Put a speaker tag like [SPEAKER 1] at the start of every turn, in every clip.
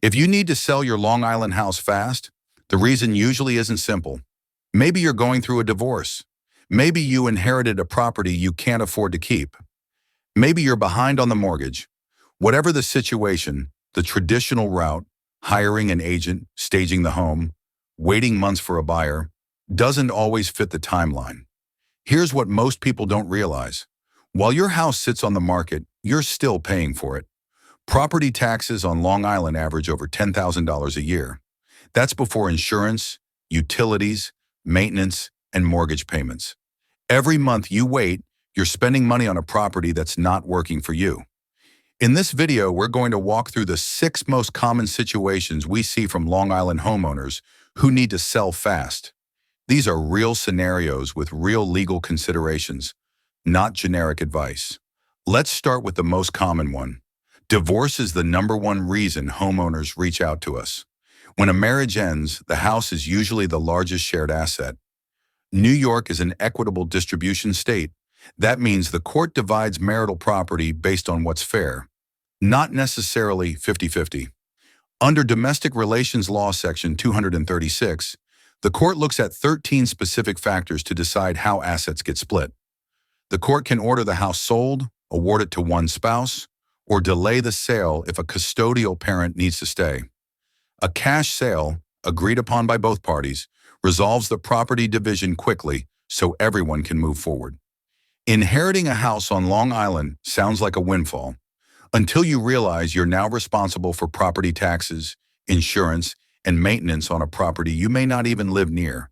[SPEAKER 1] If you need to sell your Long Island house fast, the reason usually isn't simple. Maybe you're going through a divorce. Maybe you inherited a property you can't afford to keep. Maybe you're behind on the mortgage. Whatever the situation, the traditional route, hiring an agent, staging the home, waiting months for a buyer, doesn't always fit the timeline. Here's what most people don't realize. While your house sits on the market, you're still paying for it. Property taxes on Long Island average over $10,000 a year. That's before insurance, utilities, maintenance, and mortgage payments. Every month you wait, you're spending money on a property that's not working for you. In this video, we're going to walk through the 6 most common situations we see from Long Island homeowners who need to sell fast. These are real scenarios with real legal considerations, not generic advice. Let's start with the most common one. Divorce is the #1 reason homeowners reach out to us. When a marriage ends, the house is usually the largest shared asset. New York is an equitable distribution state. That means the court divides marital property based on what's fair, not necessarily 50-50. Under Domestic Relations Law Section 236, the court looks at 13 specific factors to decide how assets get split. The court can order the house sold, award it to one spouse, or delay the sale if a custodial parent needs to stay. A cash sale, agreed upon by both parties, resolves the property division quickly so everyone can move forward. Inheriting a house on Long Island sounds like a windfall, until you realize you're now responsible for property taxes, insurance, and maintenance on a property you may not even live near.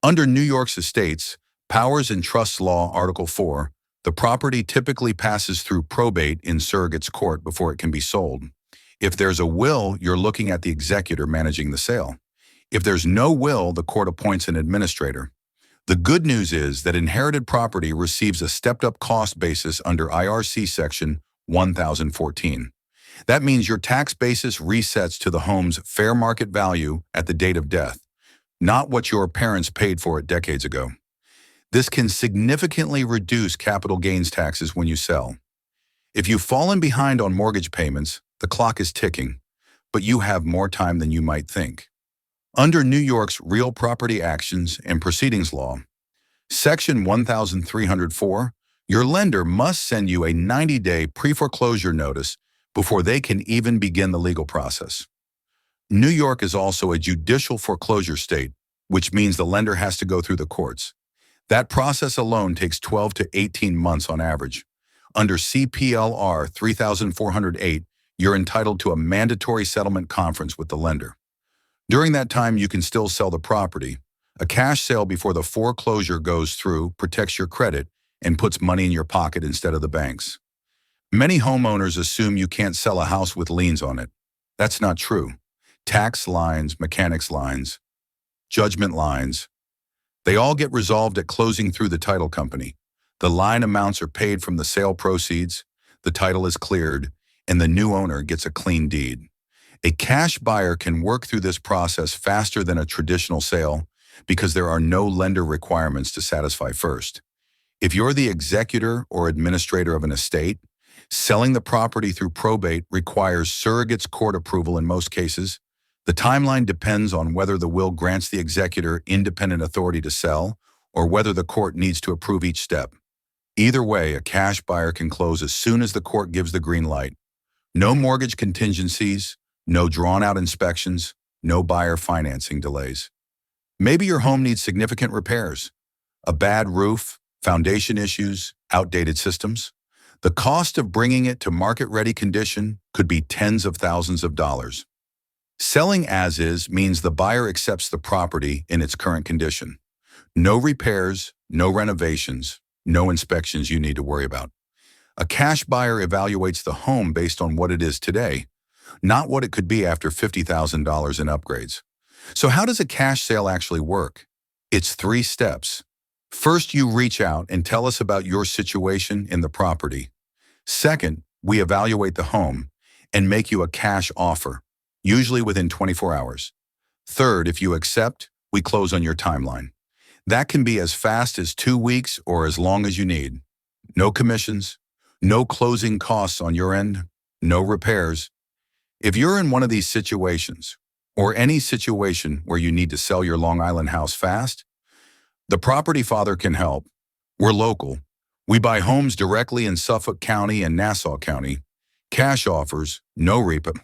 [SPEAKER 1] Under New York's Estates, Powers and Trusts Law, Article 4, the property typically passes through probate in surrogate's court before it can be sold. If there's a will, you're looking at the executor managing the sale. If there's no will, the court appoints an administrator. The good news is that inherited property receives a stepped-up cost basis under IRC Section 1014. That means your tax basis resets to the home's fair market value at the date of death, not what your parents paid for it decades ago. This can significantly reduce capital gains taxes when you sell. If you've fallen behind on mortgage payments, the clock is ticking, but you have more time than you might think. Under New York's Real Property Actions and Proceedings Law, Section 1304, your lender must send you a 90-day pre-foreclosure notice before they can even begin the legal process. New York is also a judicial foreclosure state, which means the lender has to go through the courts. That process alone takes 12 to 18 months on average. Under CPLR 3408, you're entitled to a mandatory settlement conference with the lender. During that time, you can still sell the property. A cash sale before the foreclosure goes through protects your credit and puts money in your pocket instead of the bank's. Many homeowners assume you can't sell a house with liens on it. That's not true. Tax liens, mechanics liens, judgment liens, they all get resolved at closing through the title company. The line amounts are paid from the sale proceeds, the title is cleared, and the new owner gets a clean deed. A cash buyer can work through this process faster than a traditional sale because there are no lender requirements to satisfy first. If you're the executor or administrator of an estate, selling the property through probate requires surrogate's court approval in most cases. The timeline depends on whether the will grants the executor independent authority to sell or whether the court needs to approve each step. Either way, a cash buyer can close as soon as the court gives the green light. No mortgage contingencies, no drawn-out inspections, no buyer financing delays. Maybe your home needs significant repairs, a bad roof, foundation issues, outdated systems. The cost of bringing it to market-ready condition could be tens of thousands of dollars. Selling as is means the buyer accepts the property in its current condition. No repairs, no renovations, no inspections you need to worry about. A cash buyer evaluates the home based on what it is today, not what it could be after $50,000 in upgrades. So how does a cash sale actually work? It's 3 steps. First, you reach out and tell us about your situation in the property. Second, we evaluate the home and make you a cash offer, usually within 24 hours. Third, if you accept, we close on your timeline. That can be as fast as 2 weeks or as long as you need. No commissions, no closing costs on your end, no repairs. If you're in one of these situations, or any situation where you need to sell your Long Island house fast, the Property Father can help. We're local. We buy homes directly in Suffolk County and Nassau County. Cash offers, no RPAPL.